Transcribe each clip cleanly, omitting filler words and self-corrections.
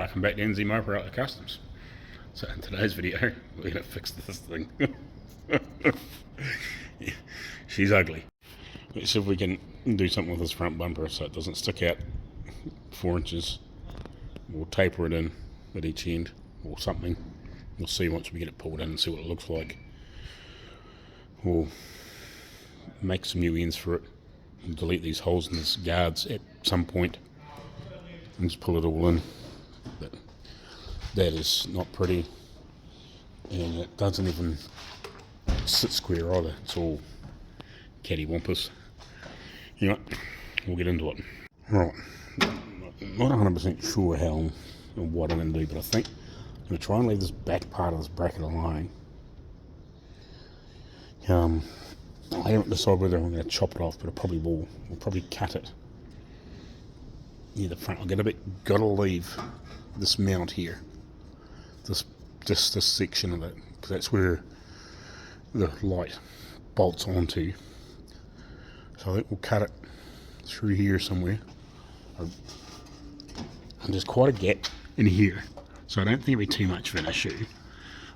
Welcome back to NZ Motor Outlaw Kustoms. So in today's video, we're going to fix this thing. Yeah, she's ugly. Let's see if we can do something with this front bumper so it doesn't stick out 4 inches. We'll taper it in at each end or something. We'll see once we get it pulled in and see what it looks like. We'll make some new ends for it and delete these holes in these guards at some point and just pull it all in. But that is not pretty, and it doesn't even sit square either. It's all cattywampus. Anyway, we'll get into it. Right, not 100% sure how or what I'm going to do, but I think I'm going to try and leave this back part of this bracket alone. I haven't decided whether I'm going to chop it off, but I probably will. We'll probably cut it near the front. I'll get a bit, gotta leave this mount here, just this section of it, because that's where the light bolts onto. So I think we'll cut it through here somewhere. And there's quite a gap in here, so I don't think it'll be too much of an issue.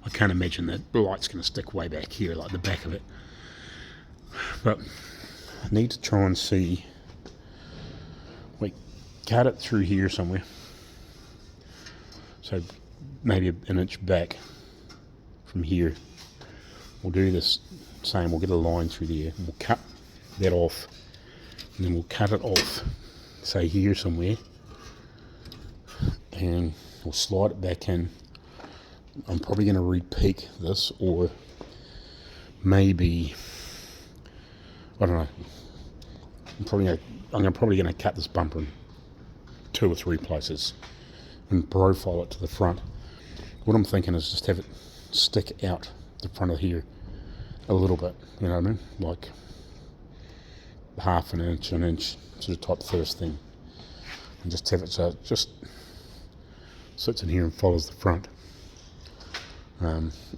I can't imagine that the light's going to stick way back here, like the back of it. But I need to try and see. Wait, cut it through here somewhere. So maybe an inch back from here. We'll do this same. We'll get a line through there. And we'll cut that off, and then we'll cut it off, say here somewhere, and we'll slide it back in. I'm probably going to re-peak this, or maybe, I don't know. I'm probably going to cut this bumper in 2 or 3 places and profile it to the front. What I'm thinking is just have it stick out the front of here a little bit, you know what I mean? Like half an inch, sort of type first thing. And just have it so it just sits in here and follows the front.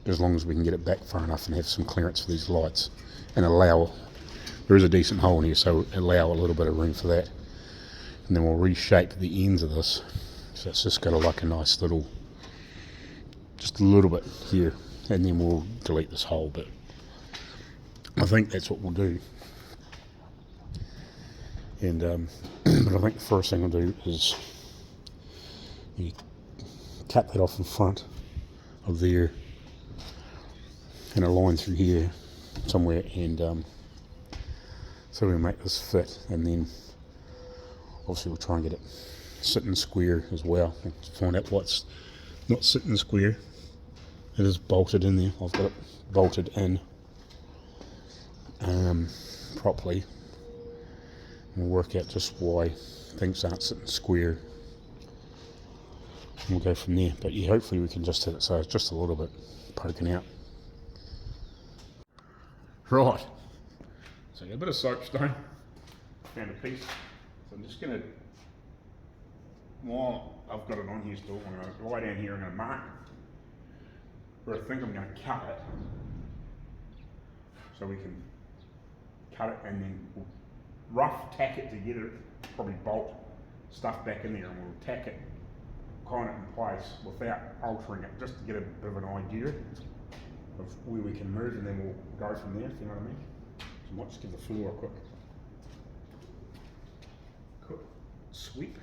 As long as we can get it back far enough and have some clearance for these lights and allow, there is a decent hole in here, so allow a little bit of room for that. And then we'll reshape the ends of this, so it's just got like a nice little, just a little bit here, and then we'll delete this hole. But I think that's what we'll do. And but I think the first thing we'll do is you cut that off in front of there and a line through here somewhere, and so we make this fit, and then obviously we'll try and get it sitting square as well. Find out what's not sitting square. It is bolted in there. I've got it bolted in properly. We'll work out just why things aren't sitting square. And we'll go from there. But yeah, hopefully we can just hit it so it's just a little bit poking out. Right. So I got a bit of soapstone. Found a piece. So I'm just going to, while I've got it on here still, I'm going to lie down here and I'm going to mark where I think I'm going to cut it. So we can cut it and then we'll rough tack it together, probably bolt stuff back in there, and we'll tack it, kind of in place without altering it, just to get a bit of an idea of where we can move, and then we'll go from there, if you know what I mean. So I might just give the floor a quick sweep.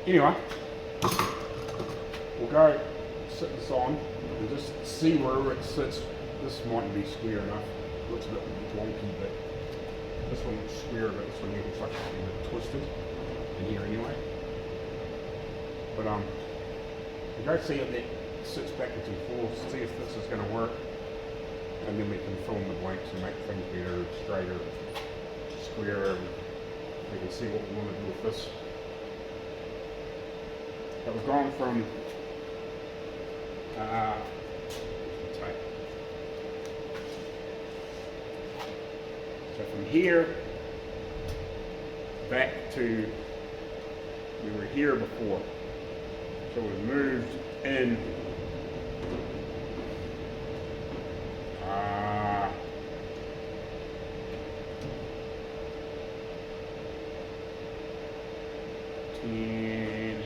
Anyway, we'll go sit this on and just see where it sits. This mightn't be square enough. It looks a bit wonky, but this one looks square, but this one here looks like it's a bit twisted in here anyway. But we'll go see if it sits backwards and forwards, see if this is going to work, and then we can fill in the blanks and make things better, straighter, squarer, and we can see what we want to do with this. But we've gone from so from here back to we were here before. So we moved in 10,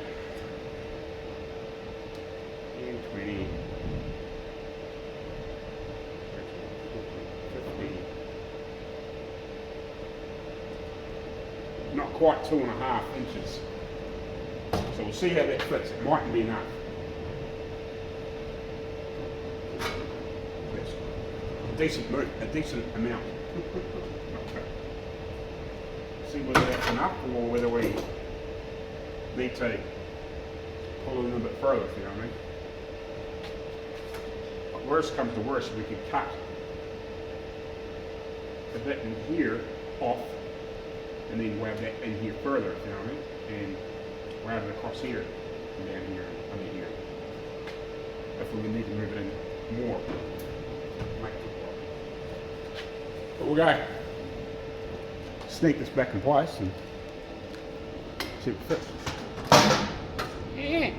20, 50, not quite 2.5 inches. So we'll see how that fits. It mightn't be enough. That's a decent amount. Okay. See whether that's enough or whether we need to pull in a bit further, if you know what I mean. But worst comes to worst, we could cut a bit in here off and then wab that in here further, if you know what I mean. And wab it across here and down here and under here. If we need to move it in more. But we'll go sneak this back in place and see if it fits. Yeah.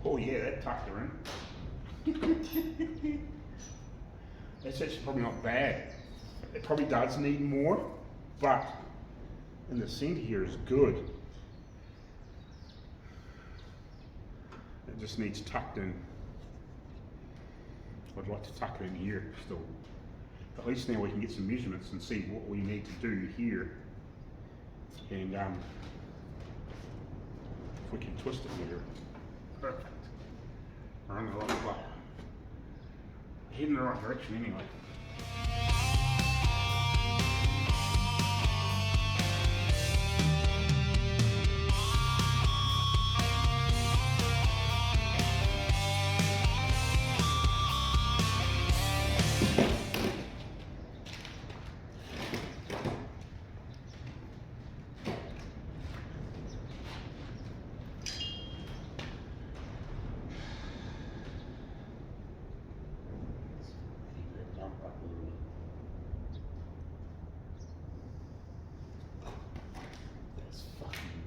Oh yeah, that tucked her in. That's actually probably not bad. It probably does need more, but in the center here is good. It just needs tucked in. I'd like to tuck it in here still. At least now we can get some measurements and see what we need to do here. And if we can twist it here. Perfect. We're on the right way. Heading in the right direction anyway.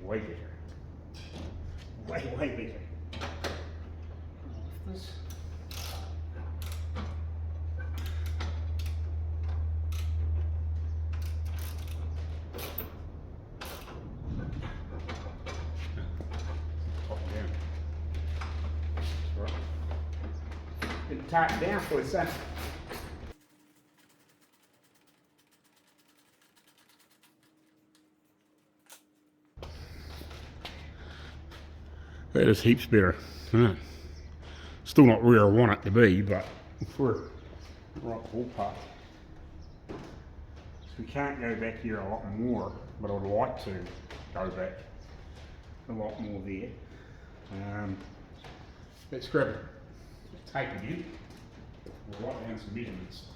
Way bigger. Way bigger. This. Top down. That's right. Didn't tighten down for a second. That is heaps better. Still not where I want it to be, but for the right ballpark. So we can't go back here a lot more, but I would like to go back a lot more there. Let's grab a tape again. We'll write down some measurements.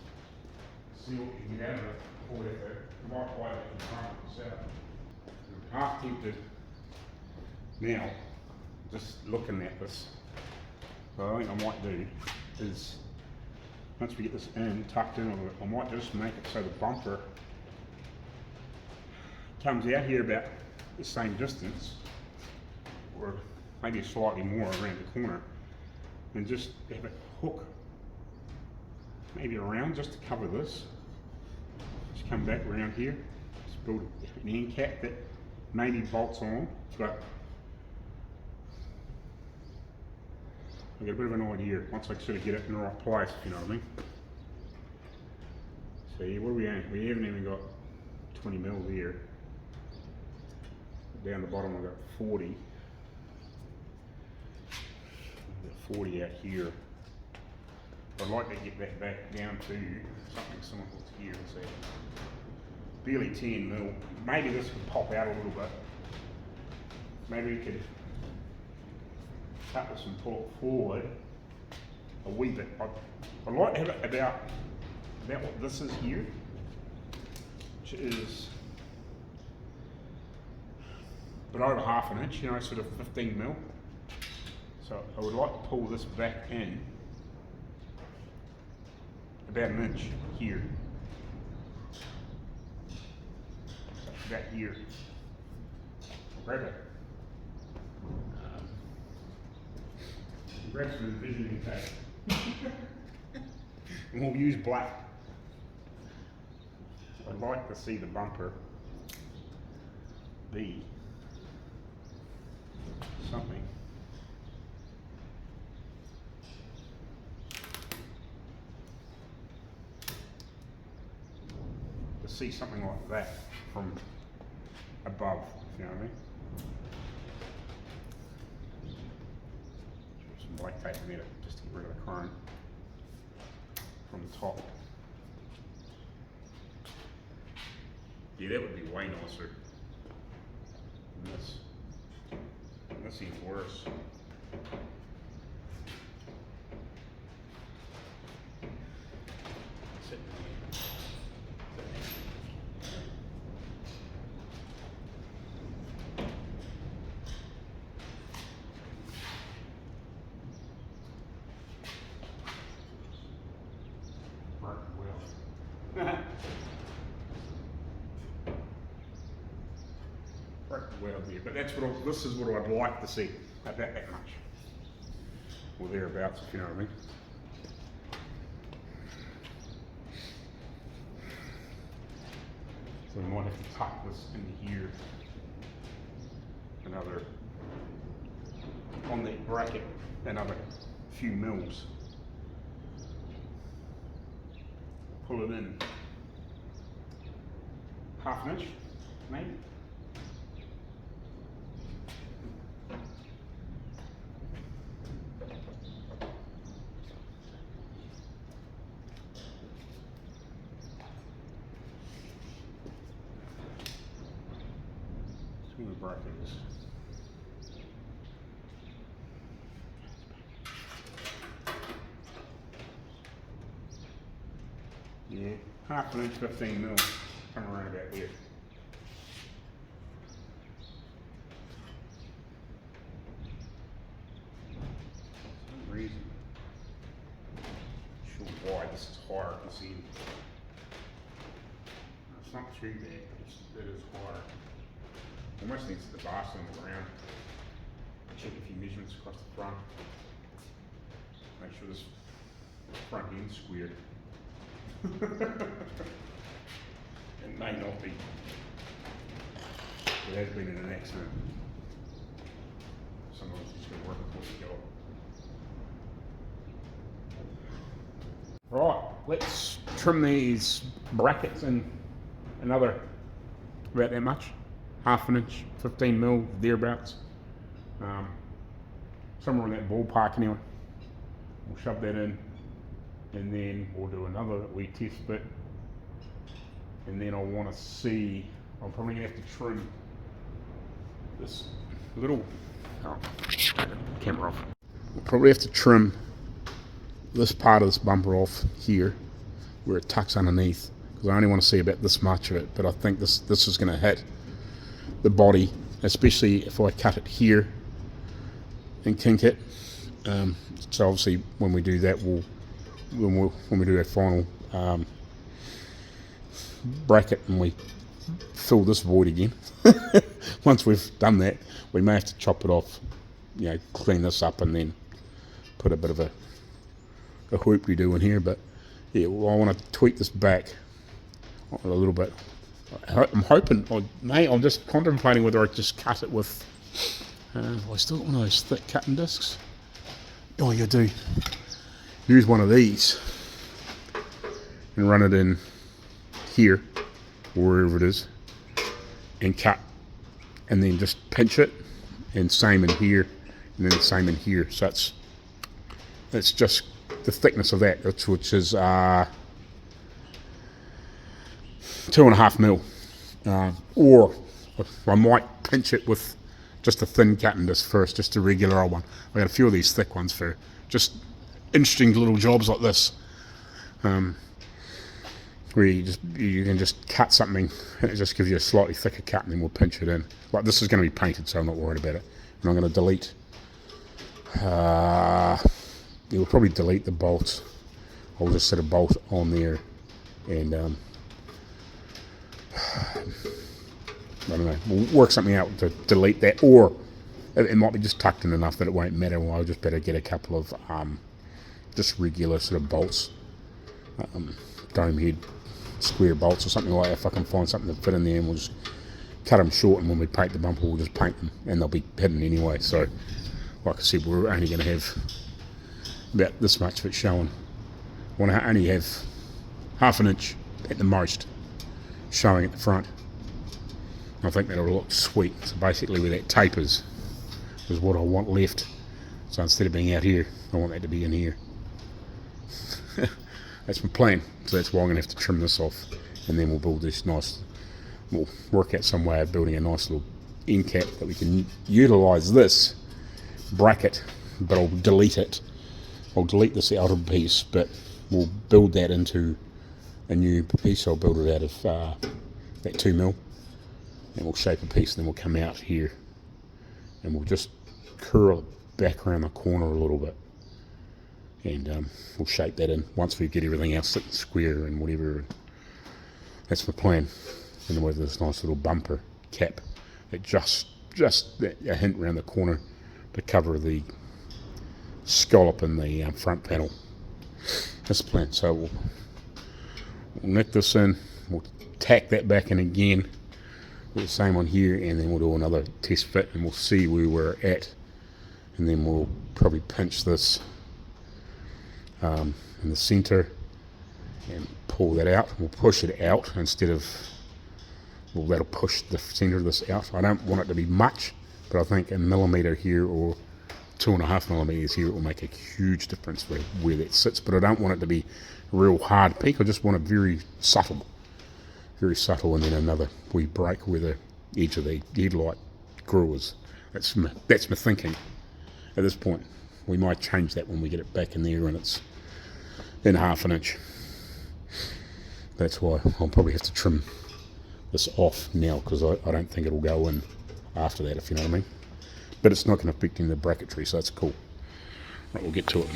See what we can get out of it. Or if it might way back in front of the setup. I'm half tempted now. Just looking at this, what I think I might do is, once we get this in, tucked in a little bit, I might just make it so the bumper comes out here about the same distance, or maybe slightly more around the corner, and just have it hook maybe around just to cover this. Just come back around here, just build an end cap that maybe bolts on, but I get a bit of an idea once I sort of get it in the right place, if you know what I mean. See, what are we at? We haven't even got 20 mil there. Down the bottom I've got 40. I've got 40 out here. I'd like to get that back down to something similar to here. So barely 10 mil. Maybe this could pop out a little bit. Maybe we could cut this and pull it forward a wee bit. I'd like to have it about what this is here, which is but over half an inch, you know, sort of 15 mil. So I would like to pull this back in about an inch here. So about here. I'll grab it. Grab some envisioning tape. And we'll use black. I'd like to see the bumper be something to see something like that from above, if you know what I mean. Some black tape in there just to get rid of the chrome from the top. Yeah, that would be way nicer than this. This seems worse. Well, there, but that's what this is what I'd like to see, about that much, or thereabouts, if you know what I mean. So we might have to tuck this into here, another on that bracket, another few mils. Pull it in half an inch, maybe. The brackets. Yeah, half an inch, 15 mil, come around about there. For some reason, not sure why this is higher at this end. It's not too bad, but it is higher. Almost needs the bar on the ground. Check a few measurements across the front. Make sure this front end's squared. It may not be. It has been in an accident. Sometimes it's just going to work before you go. Right, let's trim these brackets in another about that much. Half an inch, 15 mil, thereabouts. Somewhere in that ballpark anyway. We'll shove that in, and then we'll do another wee test bit. And then I want to see, I'm probably going to have to trim this little, camera off. We'll probably have to trim this part of this bumper off here, where it tucks underneath, because I only want to see about this much of it, but I think this is going to hit the body, especially if I cut it here and kink it. So obviously when we do that, when we do our final bracket and we fill this void again, once we've done that, we may have to chop it off, you know, clean this up and then put a bit of a hoop we do in here. But yeah, well, I want to tweak this back a little bit I'm hoping, mate, I'm just contemplating whether I just cut it with, I still got one of those thick cutting discs. Oh, you do. Use one of these and run it in here, or wherever it is, and cut, and then just pinch it, and same in here, and then the same in here. So it's just the thickness of that, which is 2.5 mil. Or I might pinch it with just a thin cutting disc first, just a regular old one. I got a few of these thick ones for just interesting little jobs like this, where you can just cut something and it just gives you a slightly thicker cut, and then we'll pinch it in. Like this is going to be painted, so I'm not worried about it. And I'm going to delete. You'll probably delete the bolts. I'll just set a bolt on there, and I don't know, we'll work something out to delete that, or it might be just tucked in enough that it won't matter. Well, I'll just better get a couple of just regular sort of bolts, dome head square bolts or something like that, if I can find something to fit in there, and we'll just cut them short, and when we paint the bumper we'll just paint them, and they'll be hidden anyway. So like I said, we're only going to have about this much of it showing. I want to only have half an inch at the most showing at the front. I think that'll look sweet. So basically where that tapers is what I want left. So instead of being out here, I want that to be in here. That's my plan. So that's why I'm going to have to trim this off, and then we'll build this nice, we'll work out some way of building a nice little end cap that we can utilise this bracket, but I'll delete it. I'll delete this outer piece, but we'll build that into a new piece. I'll build it out of that 2 mil, and we'll shape a piece, and then we'll come out here and we'll just curl it back around the corner a little bit, and we'll shape that in once we get everything else sitting square and whatever. That's my plan. And then with this nice little bumper cap, it just a hint around the corner to cover the scallop in the front panel. That's the plan. So we'll nick this in, we'll tack that back in again, do the same on here, and then we'll do another test fit, and we'll see where we're at, and then we'll probably pinch this in the center and pull that out. We'll push it out instead of, well, that'll push the center of this out. I don't want it to be much, but I think a millimetre here or 2.5 millimetres here, it will make a huge difference where that sits. But I don't want it to be real hard peak. I just want it very subtle, and then another wee break where the edge of the headlight grill is. That's my thinking at this point. We might change that when we get it back in there and it's in half an inch. That's why I'll probably have to trim this off now, because I don't think it'll go in after that, if you know what I mean. But it's not going to affect any of the bracketry, so that's cool. Right, we'll get to it.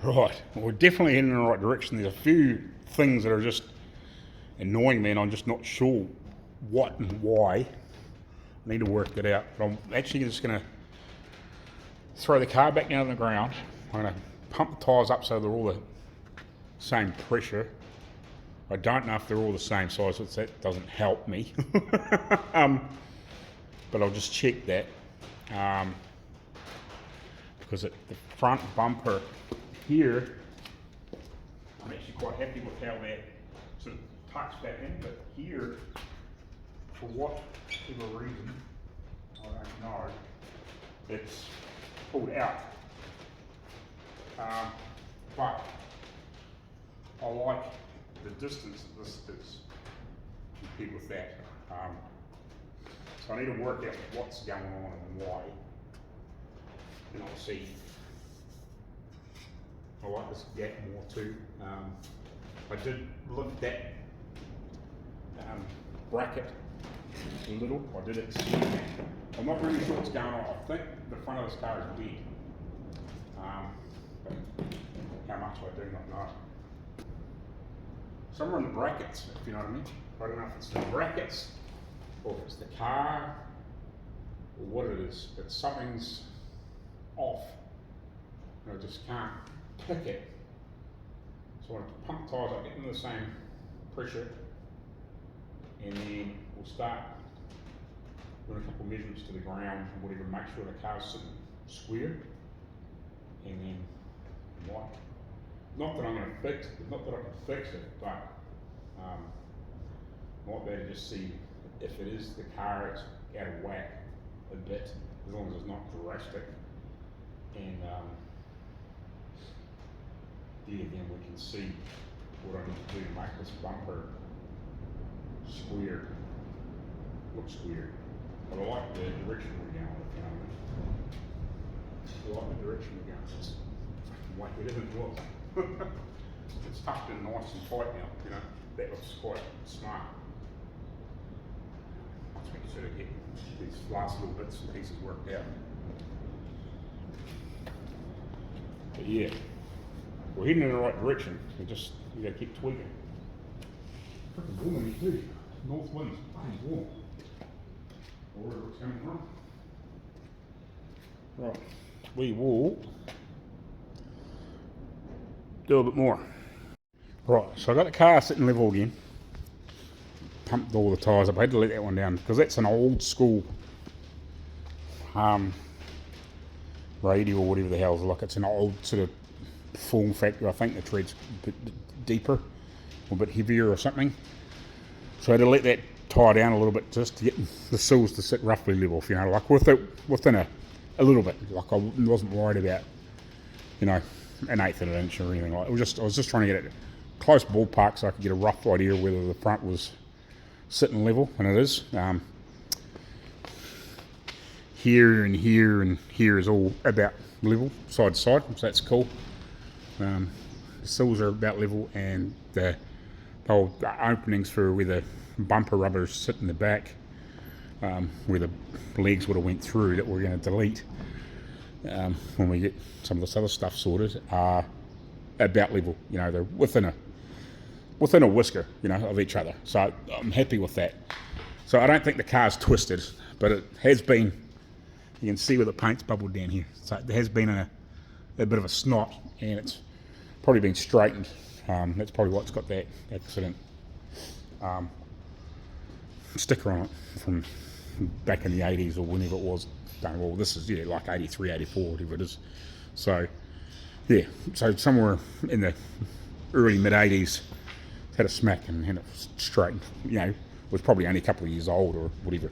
Right, well, we're definitely heading in the right direction. There's a few things that are just annoying me and I'm just not sure what and why. I need to work that out, but I'm actually just going to throw the car back down on the ground. I'm going to pump the tyres up so they're all the same pressure. I don't know if they're all the same size, so that doesn't help me. But I'll just check that. Because at the front bumper here, I'm actually quite happy with how that sort of tucks back in, but here, for whatever reason, I don't know, it's pulled out. But I like the distance that this is compared with that. So I need to work out what's going on and why. And I'll see. I like this gap more too. I did lift that bracket a little. I did extend that. I'm not really sure what's going on. I think the front of this car is dead. But how much I do not know. Somewhere in the brackets, if you know what I mean. I don't know if it's the brackets or if it's the car or what it is, but something's off. And I just can't pick it. So I want to pump tyres up, get them the same pressure, and then we'll start doing a couple of measurements to the ground and whatever, make sure the car's sitting square, and then not that I'm going to fix it, not that I can fix it, but might be able to just see if it is the car, it's out of whack a bit, as long as it's not drastic, and yeah, then we can see what I need to do to make this bumper square, look square. But I like the direction we're going, if you know what I mean. I like the direction we're going. It's fucking whack, it isn't well. It's tucked in nice and tight now, you know. That looks quite smart. Once we can sort of get these last little bits and pieces worked out. But yeah, we're heading in the right direction. You gotta keep tweaking. Freaking warm in here too. North winds, fucking warm. Or wherever it's coming from. Right, we will do a bit more. Right, so I got the car sitting level again. Pumped all the tyres up. I had to let that one down because that's an old school radio or whatever the hell. Like it's an old sort of form factor. I think the tread's a bit deeper or a bit heavier or something. So I had to let that tyre down a little bit just to get the sills to sit roughly level, you know, like within a little bit. Like I wasn't worried about, you know, an eighth of an inch or anything like that. I was just trying to get it close ballpark so I could get a rough idea whether the front was sitting level, and it is. Here and here and here is all about level, side to side, so that's cool. The sills are about level, and the openings for where the bumper rubbers sit in the back, where the legs would have went through that we're going to delete when we get some of this other stuff sorted, are about level. You know, they're within a whisker, you know, of each other. So I'm happy with that. So I don't think the car's twisted, but it has been. You can see where the paint's bubbled down here. So there has been a bit of a snot, and it's probably been straightened. That's probably what's got that accident sticker on it from back in the 80s or whenever it was. Well, this is, yeah, like 83, 84, whatever it is. So, yeah, so somewhere in the early mid-80s, had a smack and had it straightened. You know, it was probably only a couple of years old or whatever.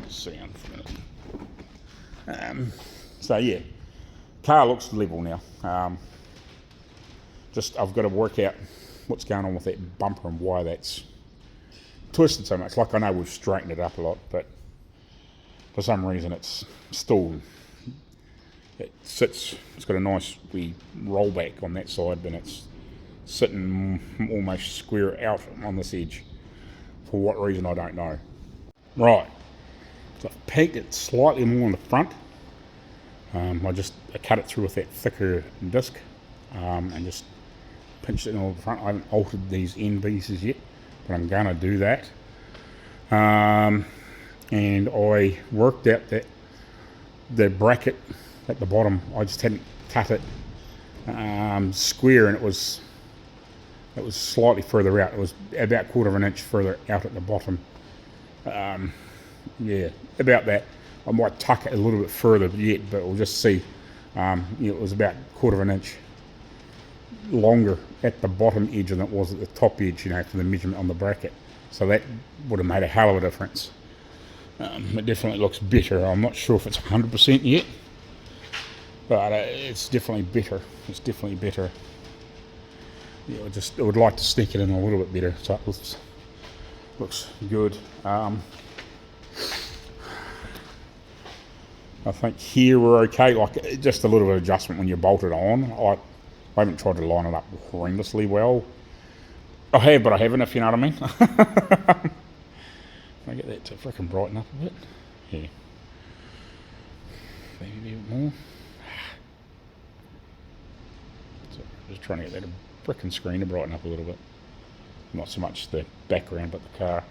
Sound for a minute. So, yeah, car looks level now. I've got to work out what's going on with that bumper and why that's twisted so much. Like, I know we've straightened it up a lot, but for some reason it's got a nice wee rollback on that side, but it's sitting almost square out on this edge. For what reason, I don't know. Right, so I've peaked it slightly more on the front, I cut it through with that thicker disc and just pinched it in all the front. I haven't altered these end pieces yet, but I'm going to do that. And I worked out that the bracket at the bottom, I just hadn't cut it square, and it was slightly further out. It was about 1/4 of an inch further out at the bottom. Yeah, about that. I might tuck it a little bit further yet, but we'll just see. It was about 1/4 of an inch longer at the bottom edge than it was at the top edge, for the measurement on the bracket. So that would have made a hell of a difference. It definitely looks better. I'm not sure if it's 100% yet, but it's definitely better. It's definitely better. Yeah, I would like to sneak it in a little bit better, so it looks good. I think here we're okay. Like, just a little bit of adjustment when you bolt it on. I haven't tried to line it up horrendously well. I have, but I haven't, if you know what I mean. Can I get that to frickin' brighten up a bit? Yeah. Maybe a bit more. So just trying to get that frickin' screen to brighten up a little bit. Not so much the background, but the car.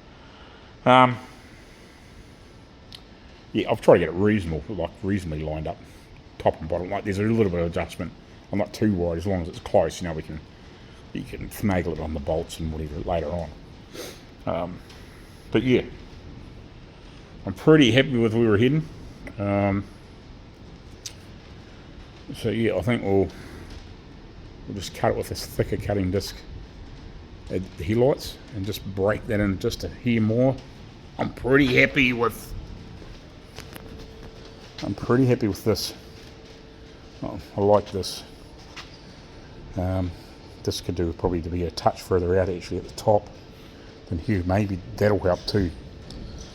Yeah, I've tried to get it reasonably lined up, top and bottom. Like, there's a little bit of adjustment. I'm not too worried, as long as it's close. You can finagle it on the bolts and whatever later on. But yeah, I'm pretty happy with where we're heading. So yeah, I think we'll just cut it with this thicker cutting disc at the headlights and just break that in just a hair more. I'm pretty happy with this. Oh, I like this. This could do probably to be a touch further out actually at the top than here. Maybe that'll help too.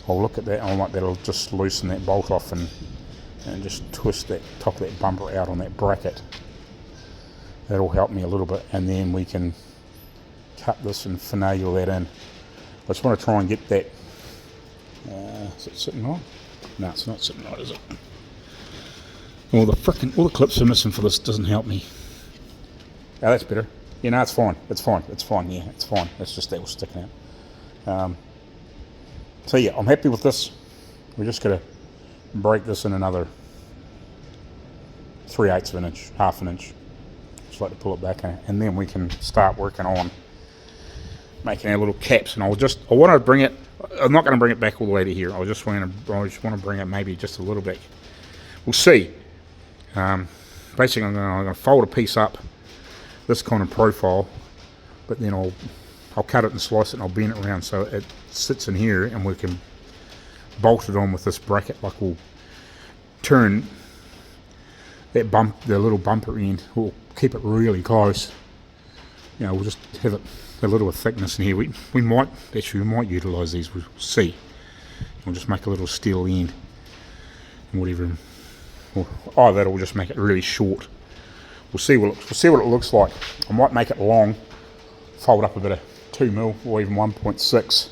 I'll look at that, and that'll just loosen that bolt off and just twist that top of that bumper out on that bracket. That'll help me a little bit, and then we can cut this and finagle that in. I just want to try and get that. Is it sitting right? No, it's not sitting right, is it? All the clips are missing for this doesn't help me. Oh, that's better. Yeah, no, it's fine. It's fine. Yeah, it's fine. It's just that was sticking out. So yeah, I'm happy with this. We're just gonna break this in another 3/8 of an inch, half an inch. Just like to pull it back in, and then we can start working on making our little caps. And I want to bring it. I'm not going to bring it back all the way to here. I just want to bring it maybe just a little bit. We'll see. Basically, I'm going to fold a piece up, this kind of profile, but then I'll cut it and slice it and I'll bend it around so it sits in here, and we can bolt it on with this bracket. Like, we'll turn that the little bumper end, we'll keep it really close. We'll just have it a little bit of thickness in here. We might utilise these. We'll see. We'll just make a little steel end and whatever. That'll just make it really short. We'll see what it looks like. I might make it long, fold up a bit of 2mm or even 1.6,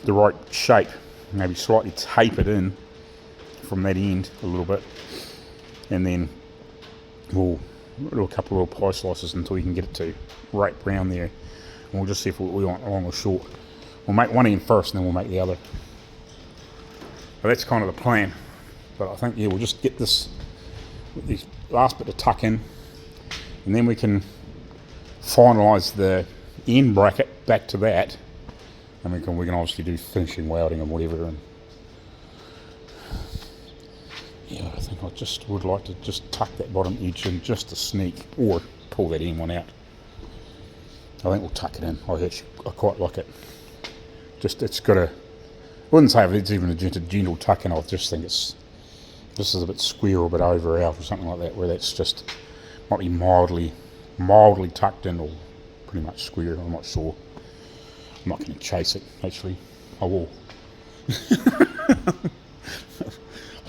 the right shape. Maybe slightly tape it in from that end a little bit, and then we'll do a couple of little pie slices until we can get it to right round there, and we'll just see if we want long or short. We'll make one end first, and then we'll make the other. But that's kind of the plan. But I think, yeah, we'll just get this last bit to tuck in, and then we can finalise the end bracket back to that, and we can obviously do finishing welding and whatever. And yeah, I think I just would like to just tuck that bottom edge in just a sneak, or pull that end one out. I think we'll tuck it in. I quite like it. It's got a, I wouldn't say it's even a gentle tuck in. I just think this is a bit square or a bit over out or something like that, where that's just might be mildly tucked in, or pretty much square. I'm not sure. I'm not going to chase it, actually. I will. I've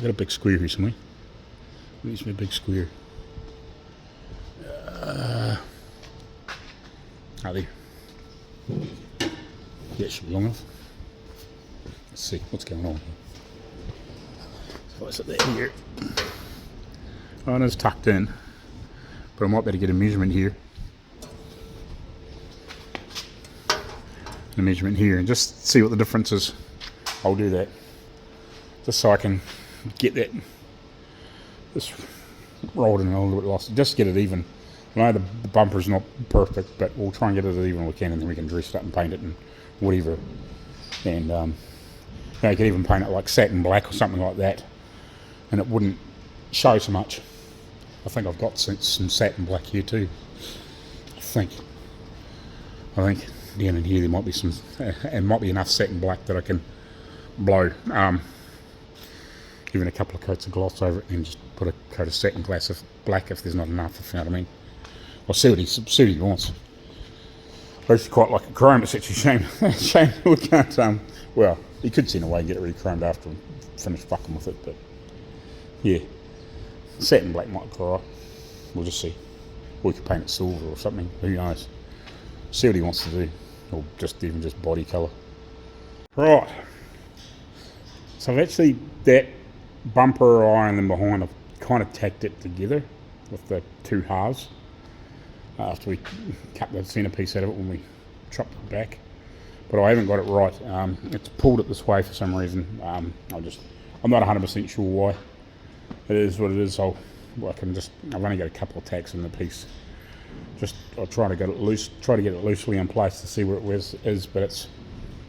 got a big square here somewhere. Where's my big square? There. Yeah, it should be long enough. Let's see what's going on here. close it there here. Oh, it is tucked in, but I might be able to get a measurement here. A measurement here and just see what the difference is. I'll do that just so I can get that this rolled in a little bit lost, just get it even. I know the bumper's not perfect, but we'll try and get it as even as we can, and then we can dress it up and paint it and whatever. And you know, you could even paint it like satin black or something like that, and it wouldn't show so much. I think I've got some satin black here too. I think down in here there might be some, and might be enough satin black that I can blow even a couple of coats of gloss over it and just put a coat of satin black if there's not enough, if you know what I mean. I'll see what he wants. I actually quite like a chrome. It's actually a shame we can't, well, you could send away and get it re-chromed after and finish fucking with it, but yeah, satin black might be alright. We'll just see. We could paint it silver or something, who knows. See what he wants to do, or just even just body colour. Right, so I've actually, that bumper eye and then behind, I've kind of tacked it together with the two halves after we cut the centrepiece out of it when we chopped it back, but I haven't got it right. It's pulled it this way for some reason. I'm not 100% sure why. It is what it is. I've only got a couple of tacks in the piece. I'll try to get it loosely in place to see where it is, but it's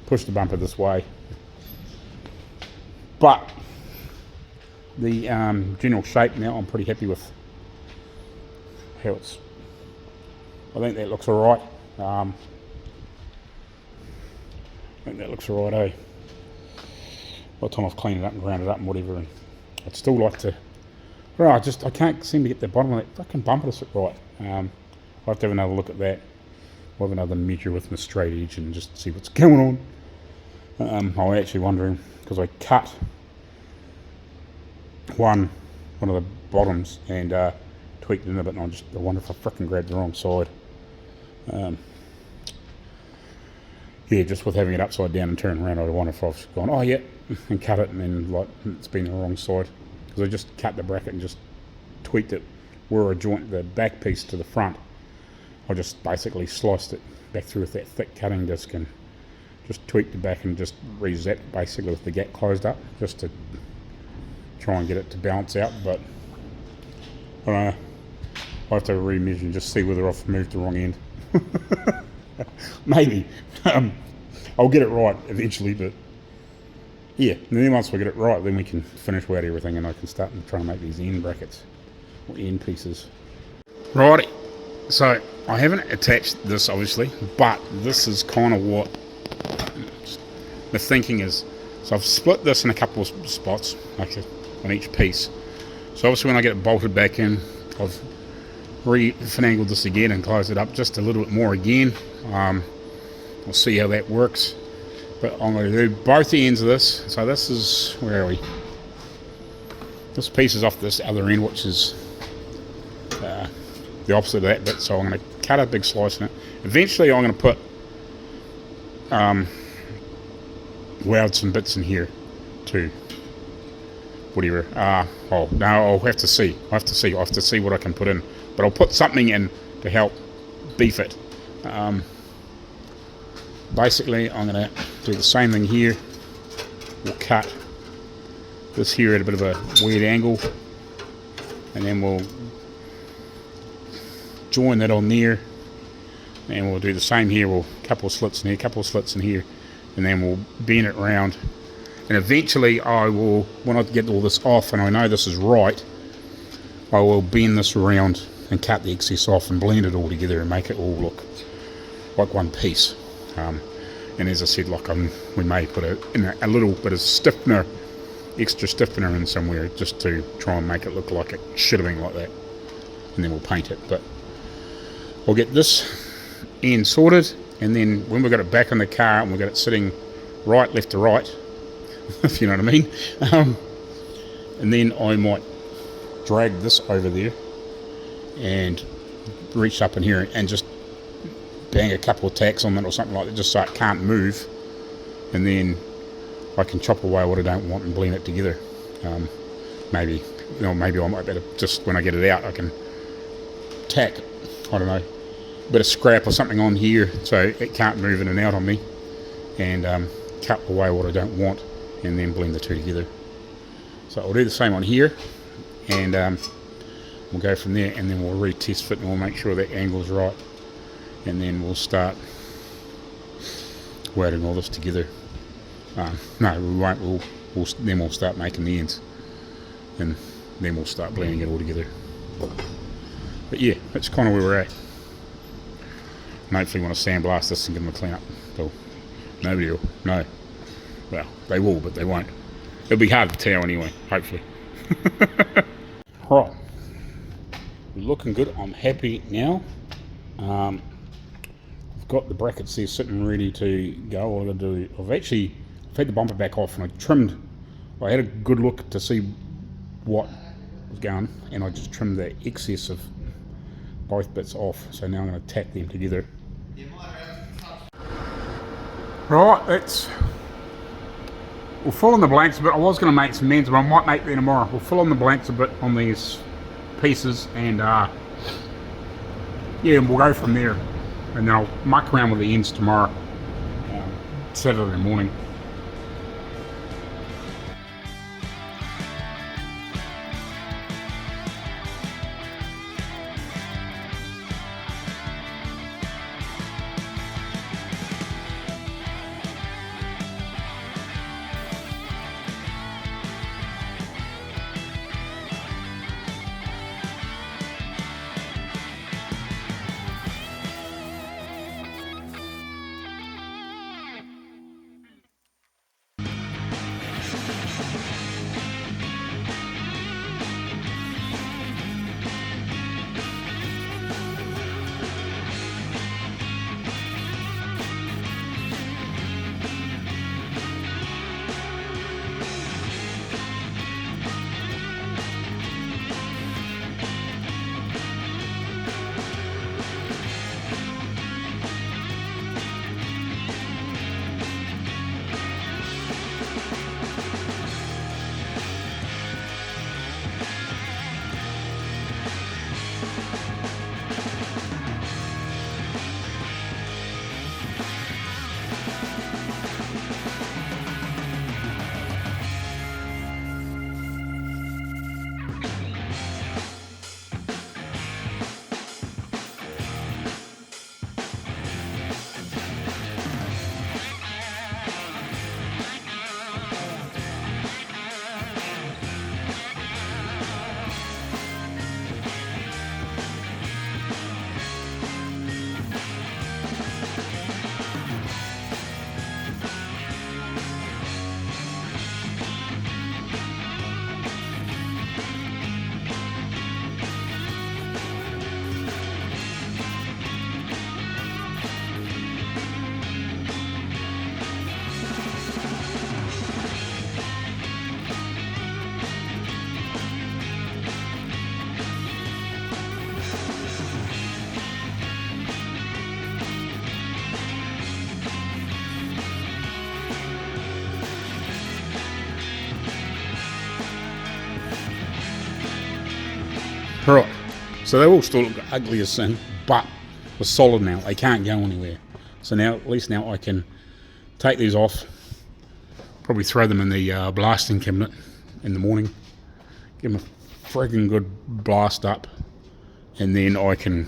pushed the bumper this way. But the general shape now, I'm pretty happy with how it's. I think that looks alright. I think that looks alright, eh? By the time I've cleaned it up and ground it up and whatever, and I'd still like to. Well, I can't seem to get the bottom of that fucking bumper to sit right. I'll have to have another look at that. I'll have another measure with my straight edge and just see what's going on. I'm actually wondering, because I cut one of the bottoms and tweaked it in a bit, and I wonder if I frickin' grabbed the wrong side. Yeah, just with having it upside down and turning around, I wonder if I've gone, oh yeah, and cut it, and then like it's been the wrong side. Because I just cut the bracket and just tweaked it where I joint the back piece to the front. I just basically sliced it back through with that thick cutting disc and just tweaked it back and just re-zapped basically with the gap closed up, just to try and get it to balance out. But I don't know, I'll have to re-measure and just see whether I've moved the wrong end. Maybe. I'll get it right eventually, but yeah, and then once we get it right, then we can finish out everything and I can start trying to make these end brackets or end pieces. Righty, so I haven't attached this obviously, but this is kind of what the thinking is. So I've split this in a couple of spots, actually, on each piece. So obviously when I get it bolted back in, I've re-finagled this again and closed it up just a little bit more again. We'll see how that works. But I'm going to do both ends of this. So this is, where are we? This piece is off this other end, which is the opposite of that bit. So I'm going to cut a big slice in it. Eventually I'm going to put weld some bits in here too. Whatever. Oh no, I'll have to see. I'll have to see what I can put in. But I'll put something in to help beef it. Basically, I'm going to do the same thing here. We'll cut this here at a bit of a weird angle, and then we'll join that on there, and we'll do the same here. We'll couple of slits in here, couple of slits in here, and then we'll bend it round. And eventually, I will, when I get all this off, and I know this is right, I will bend this around and cut the excess off and blend it all together and make it all look like one piece. And as I said, like we may put a little bit of stiffener, extra stiffener in somewhere, just to try and make it look like it should have been like that. And then we'll paint it. But I'll get this end sorted, and then when we've got it back in the car and we've got it sitting right, left to right, if you know what I mean, and then I might drag this over there and reach up in here and just bang a couple of tacks on it or something like that, just so it can't move, and then I can chop away what I don't want and blend it together. maybe, maybe I might better just when I get it out, I can tack, I don't know, a bit of scrap or something on here so it can't move in and out on me, and cut away what I don't want, and then blend the two together. So I'll do the same on here, and we'll go from there, and then we'll retest fit and we'll make sure that angle's right, and then we'll start welding all this together. No, we won't. Then we'll start making the ends, and then we'll start blending it all together. But yeah, that's kind of where we're at. And hopefully when I sandblast this and give them a clean up, nobody will know. Well, they will, but they won't. It'll be hard to tell anyway, hopefully. Right, looking good. I'm happy now. I've got the brackets there sitting ready to go. All I've got to do, I've had the bumper back off and I had a good look to see what was going, and I just trimmed the excess of both bits off. So now I'm going to tack them together. Right, we'll fill in the blanks a bit. I was going to make some ends, but I might make them tomorrow. We'll fill in the blanks a bit on these pieces, and yeah, we'll go from there. And then I'll muck around with the ends tomorrow, Saturday morning. Right, so they all still look ugly as sin, but they're solid now. They can't go anywhere. So now, at least now I can take these off, probably throw them in the blasting cabinet in the morning, give them a friggin' good blast up, and then I can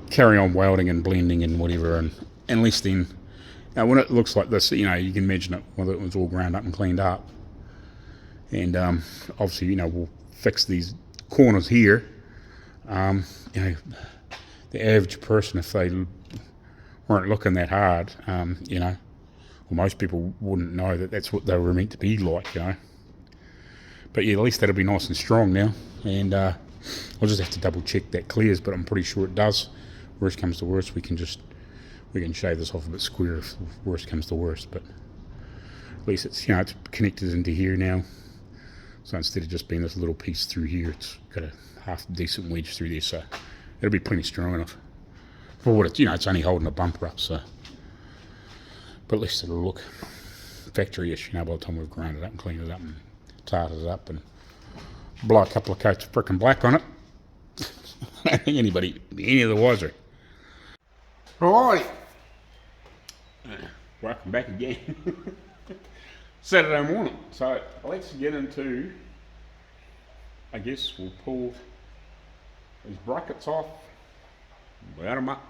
carry on welding and blending and whatever. And at least then, now when it looks like this, you can imagine it whether it was all ground up and cleaned up. And obviously, we'll fix these corners here. The average person, if they weren't looking that hard, well, most people wouldn't know that that's what they were meant to be like, But yeah, at least that'll be nice and strong now, and I'll just have to double check that clears, but I'm pretty sure it does. Worst comes to worst, we can shave this off a bit square if worst comes to worst, but at least it's it's connected into here now. So instead of just being this little piece through here, it's got a half decent wedge through there, so it'll be plenty strong enough for what it's, it's only holding a bumper up, so. But at least it'll look factory-ish, by the time we've ground it up and cleaned it up and tarted it up and blow a couple of coats of frickin' black on it. I don't think anybody would be any of the wiser. Alrighty. Welcome back again. Saturday morning. So let's get into, I guess we'll pull these brackets off, wet them up,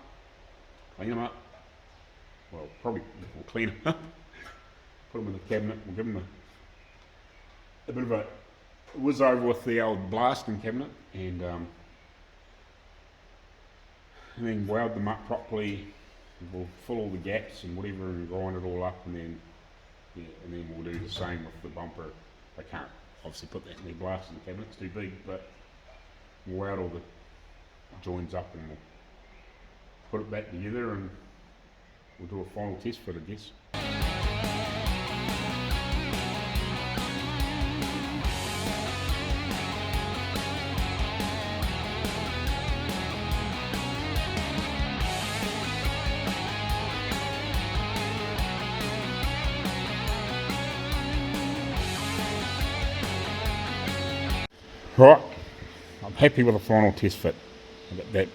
clean them up. Well, probably we'll clean them up, put them in the cabinet, we'll give them a bit of a whiz over with the old blasting cabinet, and then weld them up properly. We'll fill all the gaps and whatever and grind it all up, and then we'll do the same with the bumper. I can't obviously put that in the blasting cabinet, it's too big, but we'll weld all the joins up and we'll put it back together and we'll do a final test for it, I guess. Right, I'm happy with the final test fit. I've got that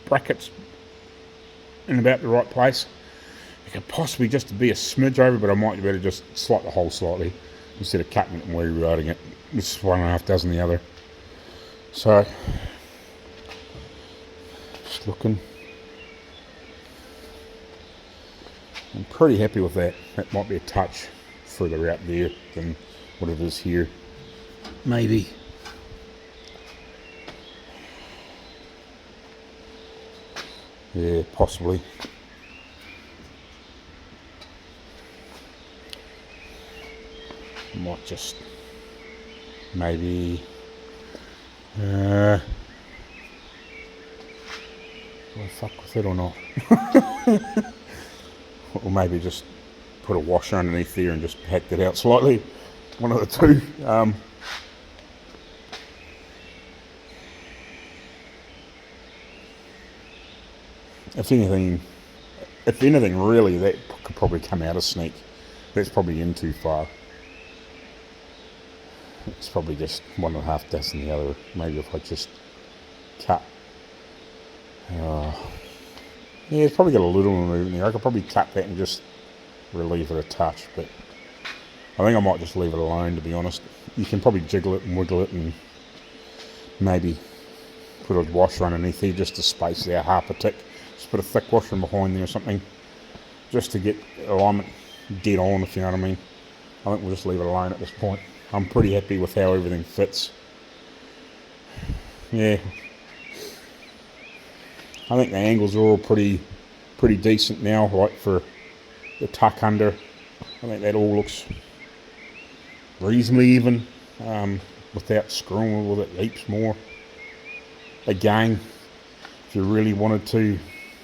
brackets in about the right place. It could possibly just be a smidge over, but I might better just slot the hole slightly instead of cutting it and rewriting it. This is 1.5 dozen the other. So, just looking. I'm pretty happy with that. That might be a touch further out there than what it is here. Maybe. Yeah, possibly. Might just maybe do I fuck with it or not? Or maybe just put a washer underneath there and just hack it out slightly. One of the two. If anything really, that could probably come out of sneak. That's probably in too far. It's probably just 1.5 dozen the other. Maybe if I just cut. Yeah, it's probably got a little movement there. I could probably cut that and just relieve it a touch, but I think I might just leave it alone, to be honest. You can probably jiggle it and wiggle it and maybe put a washer underneath there just to space it out half a tick. Just put a thick washer behind there or something, just to get alignment dead on, if you know what I mean. I think we'll just leave it alone at this point. I'm pretty happy with how everything fits. Yeah. I think the angles are all pretty decent now, like for the tuck under. I think that all looks reasonably even, without screwing with it heaps more. Again, if you really wanted to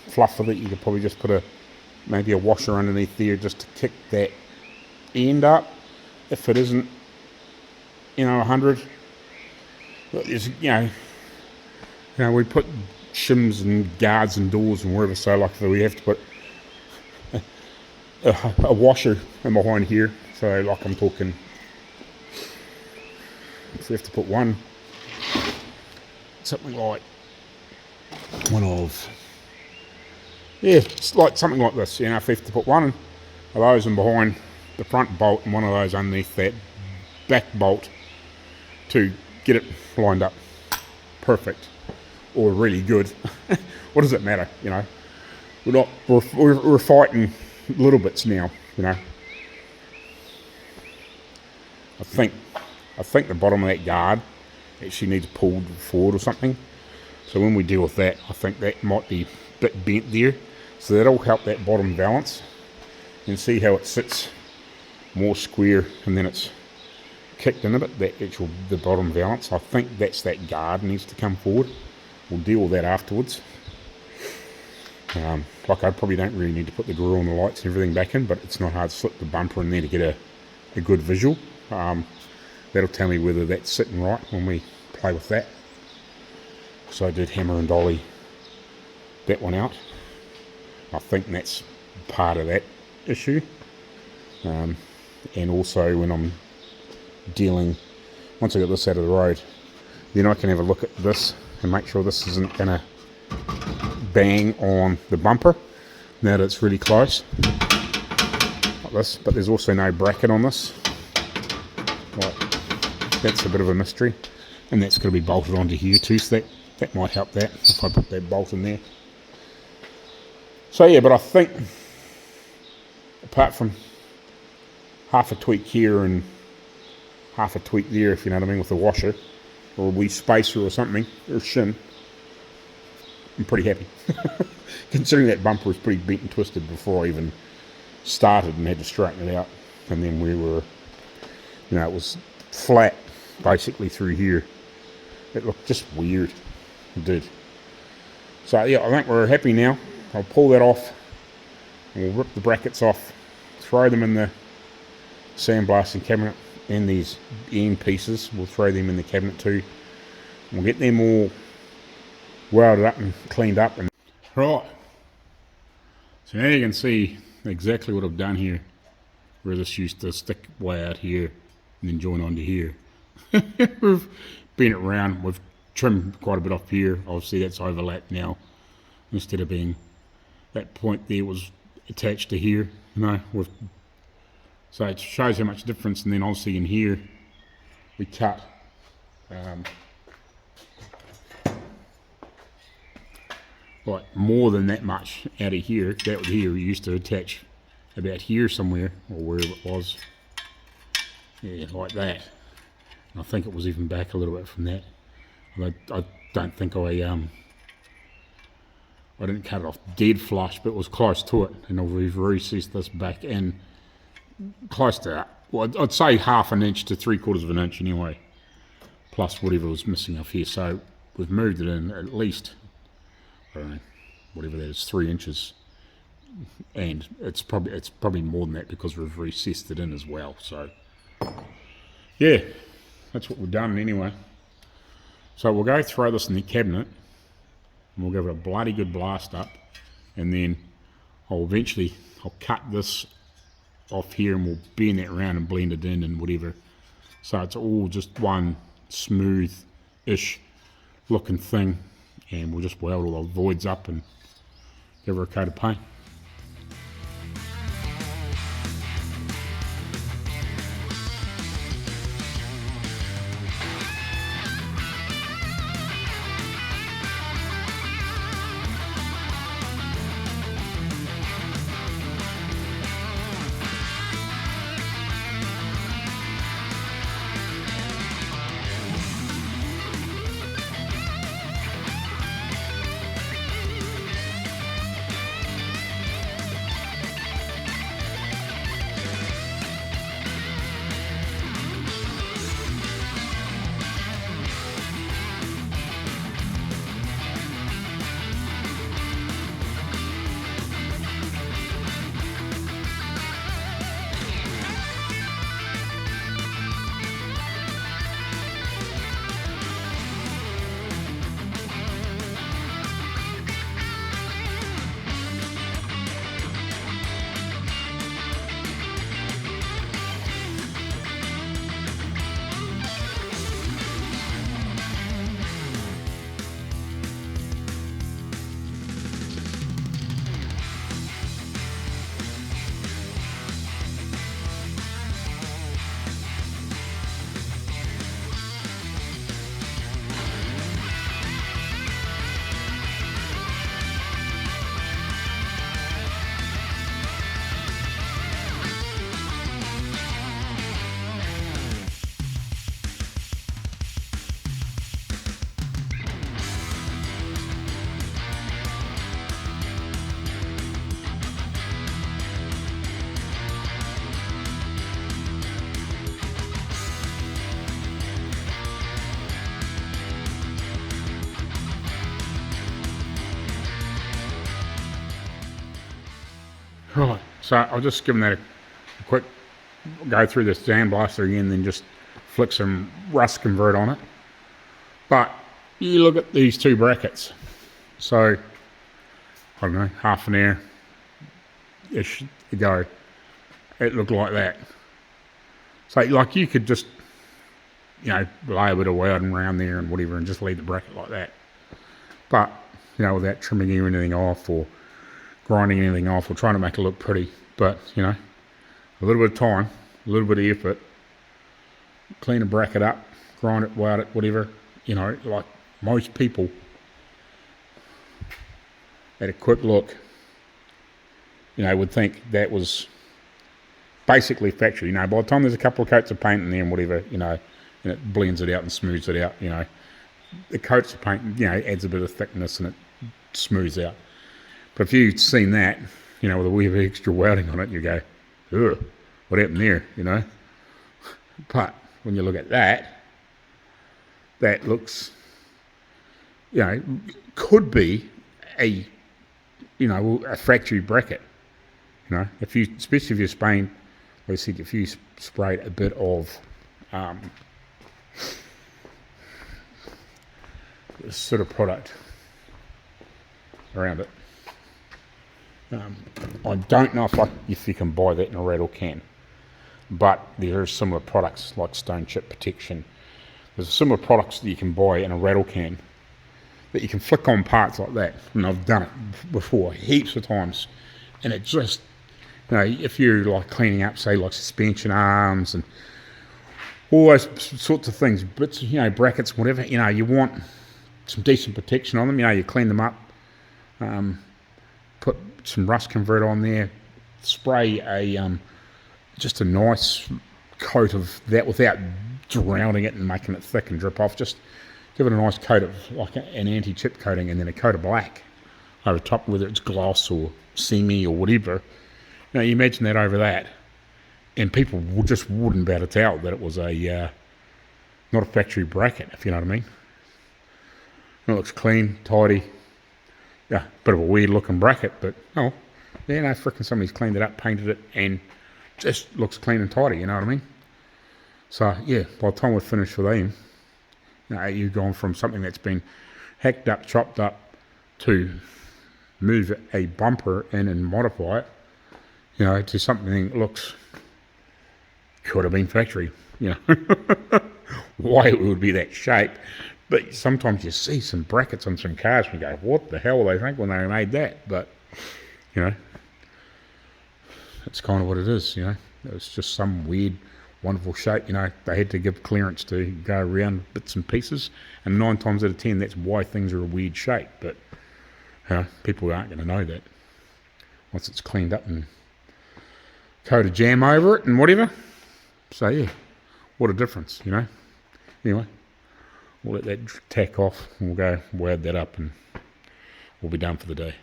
fluff with it, you could probably just put maybe a washer underneath there just to kick that end up. If it isn't, 100. It's, we put shims and guards and doors and wherever, so like we have to put a washer in behind here. So like I'm talking, if we have to put one, something like it's like something like this, if we have to put one of those in behind the front bolt and one of those underneath that back bolt to get it lined up perfect or really good. What does it matter, we're fighting little bits now, I think the bottom of that guard actually needs pulled forward or something. So when we deal with that, I think that might be a bit bent there. So that'll help that bottom balance. You can see how it sits more square and then it's kicked in a bit, the bottom valance. I think that's that guard needs to come forward. We'll deal with that afterwards. I probably don't really need to put the grill and the lights and everything back in, but it's not hard to slip the bumper in there to get a good visual. That'll tell me whether that's sitting right when we play with that. So I did hammer and dolly that one out. I think that's part of that issue. And also when I'm dealing once I get this out of the road, then I can have a look at this and make sure this isn't going to bang on the bumper now that it's really close, like this. But there's also no bracket on this. That's a bit of a mystery, and that's going to be bolted onto here too, so that might help that if I put that bolt in there. So yeah, but I think apart from half a tweak here and half a tweak there, if you know what I mean, with the washer or a wee spacer or something, or shim, I'm pretty happy. Considering that bumper was pretty bent and twisted before I even started and had to straighten it out. And then we were, you know, it was flat basically through here. It looked just weird. It did. So yeah, I think we're happy now. I'll pull that off. We'll rip the brackets off, throw them in the sandblasting cabinet, and these end pieces, we'll throw them in the cabinet too. We'll get them all welded up and cleaned up. And right, so now you can see exactly what I've done here, where this used to stick way out here and then join onto here. We've bent it round, we've trimmed quite a bit off here. Obviously that's overlapped now, instead of being that point there was attached to here, you know. So it shows how much difference. And then obviously in here we cut like more than that much out of here. That was here, we used to attach about here somewhere, or wherever it was, yeah, like that. And I think it was even back a little bit from that. I don't think I didn't cut it off dead flush, but it was close to it, and we've recessed this back in close to that. Well, I'd say 1/2 inch to 3/4 of an inch anyway, plus whatever was missing off here. So we've moved it in at least, I don't know, whatever that is, 3 inches, and it's probably more than that because we've recessed it in as well. So yeah, that's what we've done anyway. So we'll go throw this in the cabinet, and we'll give it a bloody good blast up, and then I'll cut this off here, and we'll bend that around and blend it in and whatever, so it's all just one smooth-ish looking thing, and we'll just weld all the voids up and give her a coat of paint. Right, so I'll just give them that a quick go through the sandblaster again, then just flick some rust convert on it. But you look at these two brackets, so I don't know, half an hour-ish ago, it looked like that. So like you could just you know, lay a bit of welding around there and whatever, and just leave the bracket like that. But, you know, without trimming anything off or grinding anything off or trying to make it look pretty. But, you know, a little bit of time, a little bit of effort, clean a bracket up, grind it, weld it, whatever. You know, like most people, at a quick look, you know, would think that was basically factory. You know, by the time there's a couple of coats of paint in there and whatever, you know, and it blends it out and smooths it out, you know, the coats of paint, you know, adds a bit of thickness and it smooths out. But if you've seen that, you know, with a wee bit of extra welding on it, you go, ugh, what happened there, you know? But when you look at that, that looks, you know, could be a, you know, a factory bracket. You know, if you, especially if you're spraying, like I said, if you sprayed a bit of this sort of product around it. I don't know if you can buy that in a rattle can, but there are similar products like stone chip protection. There's similar products that you can buy in a rattle can that you can flick on parts like that, and I've done it before heaps of times, and it just, you know, if you're like cleaning up, say, like suspension arms and all those sorts of things, bits, you know, brackets, whatever, you know, you want some decent protection on them. You know, you clean them up, put some rust converter on there, spray a just a nice coat of that without drowning it and making it thick and drip off. Just give it a nice coat of like an anti-chip coating, and then a coat of black over top, whether it's gloss or semi or whatever. You know, you imagine that over that, and people just wouldn't be able to tell that it was a not a factory bracket, if you know what I mean. And it looks clean, tidy. Yeah, bit of a weird looking bracket, but oh, yeah, no, frickin' somebody's cleaned it up, painted it, and just looks clean and tidy, you know what I mean? So yeah, by the time we're finished with them, you know, you've gone from something that's been hacked up, chopped up, to move a bumper in and modify it, you know, to something that looks, could have been factory, you know. Why it would be that shape. But sometimes you see some brackets on some cars and you go, what the hell they think when they made that? But, you know, that's kind of what it is, you know. It's just some weird, wonderful shape, you know. They had to give clearance to go around bits and pieces, and 9 times out of 10, that's why things are a weird shape. But, you know, people aren't going to know that once it's cleaned up and coat of jam over it and whatever. So, yeah, what a difference, you know. Anyway, we'll let that tack off and we'll go weld that up and we'll be done for the day.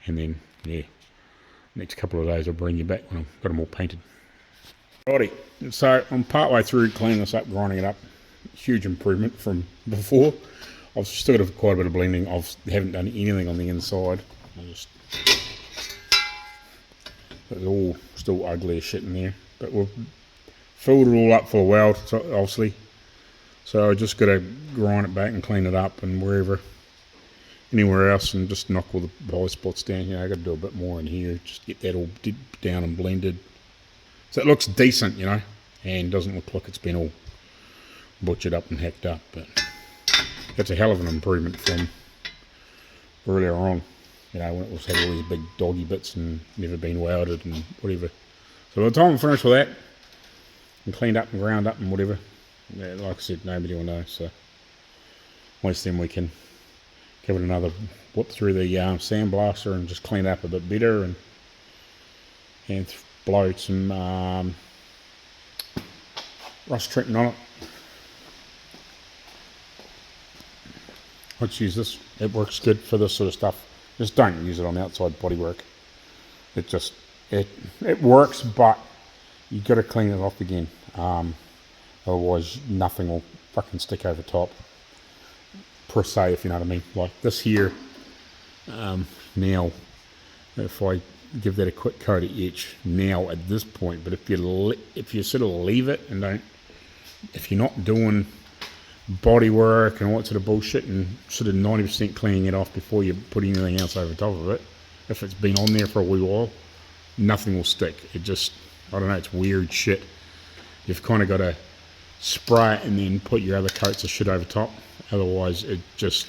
And then, yeah, next couple of days I'll bring you back when I've got them all painted. Righty, so I'm partway through cleaning this up, grinding it up. Huge improvement from before. I've still got quite a bit of blending. I haven't done anything on the inside. It's all still ugly as shit in there. But we've filled it all up for a weld, obviously. So I just got to grind it back and clean it up, and anywhere else, and just knock all the high spots down. You know, I got to do a bit more in here, just get that all down and blended, so it looks decent, you know, and doesn't look like it's been all butchered up and hacked up. But that's a hell of an improvement from earlier on, you know, when it was had all these big doggy bits and never been welded and whatever. So by the time I'm finished with that and cleaned up and ground up and whatever, yeah, like I said, nobody will know. So once then we can give it another whip through the sandblaster and just clean it up a bit better, and blow some rust treatment on it. Let's use this. It works good for this sort of stuff. Just don't use it on outside bodywork. It just it works, but you got to clean it off again. Otherwise, nothing will fucking stick over top, per se, if you know what I mean. Like this here, now, if I give that a quick coat of etch now at this point, but if you sort of leave it and if you're not doing body work and all that sort of bullshit and sort of 90% cleaning it off before you put anything else over top of it, if it's been on there for a wee while, nothing will stick. It just, I don't know, it's weird shit. You've kind of got to spray it and then put your other coats of shit over top. Otherwise, it just,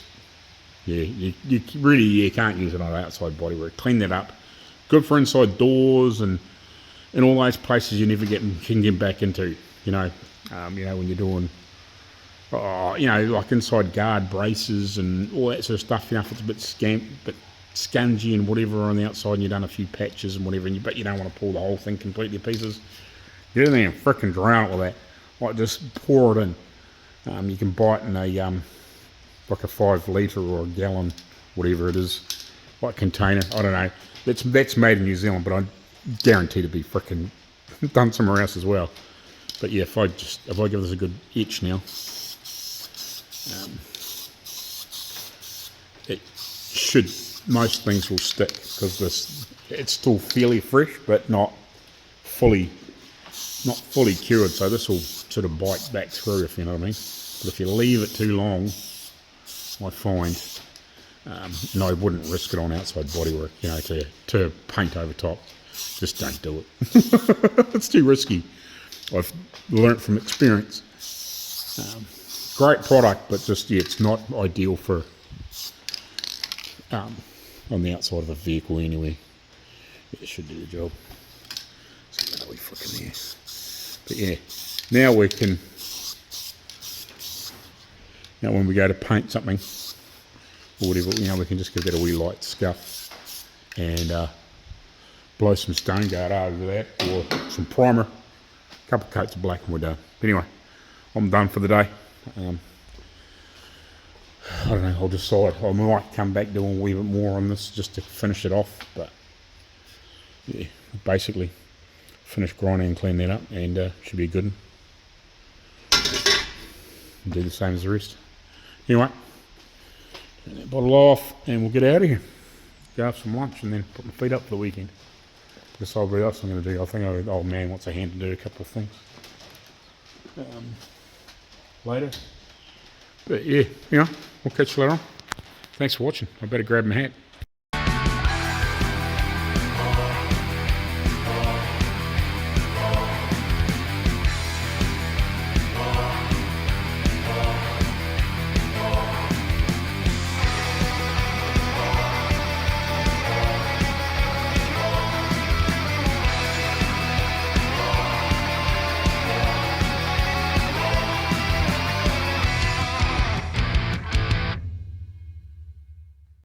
yeah, you really, you can't use it on outside bodywork. Clean that up. Good for inside doors and in all those places you never can get back into. You know, when you're doing, like inside guard braces and all that sort of stuff. If it's a bit scungy and whatever on the outside, and you've done a few patches and whatever, but you don't want to pull the whole thing completely to pieces. Get in there and frickin' drown it with that. Like, just pour it in. You can buy it in a like a 5 litre or a gallon, whatever it is, like container. I don't know. That's made in New Zealand, but I guarantee to be frickin' done somewhere else as well. But yeah, if I give this a good itch now, it should, most things will stick, because it's still fairly fresh, but not fully cured. So this will sort of bite back through, if you know what I mean. But if you leave it too long, I find, and I wouldn't risk it on outside bodywork, to paint over top. Just don't do it. It's too risky. I've learnt from experience. Great product, but just, it's not ideal for on the outside of a vehicle anyway. It should do the job. So no, we fucking there. But yeah, now we can. Now when we go to paint something or whatever, we can just give that a wee light scuff and blow some stone guard over that, or some primer, a couple of coats of black, and we're done. But anyway, I'm done for the day. I don't know, I'll decide. I might come back doing a wee bit more on this just to finish it off, but yeah, basically finish grinding and clean that up, and should be good. Do the same as the rest. Anyway, turn that bottle off and we'll get out of here. Go have some lunch and then put my feet up for the weekend. Decide what else I'm going to do. I think old man wants a hand to do a couple of things later. But yeah, we'll catch you later on. Thanks for watching. I better grab my hat.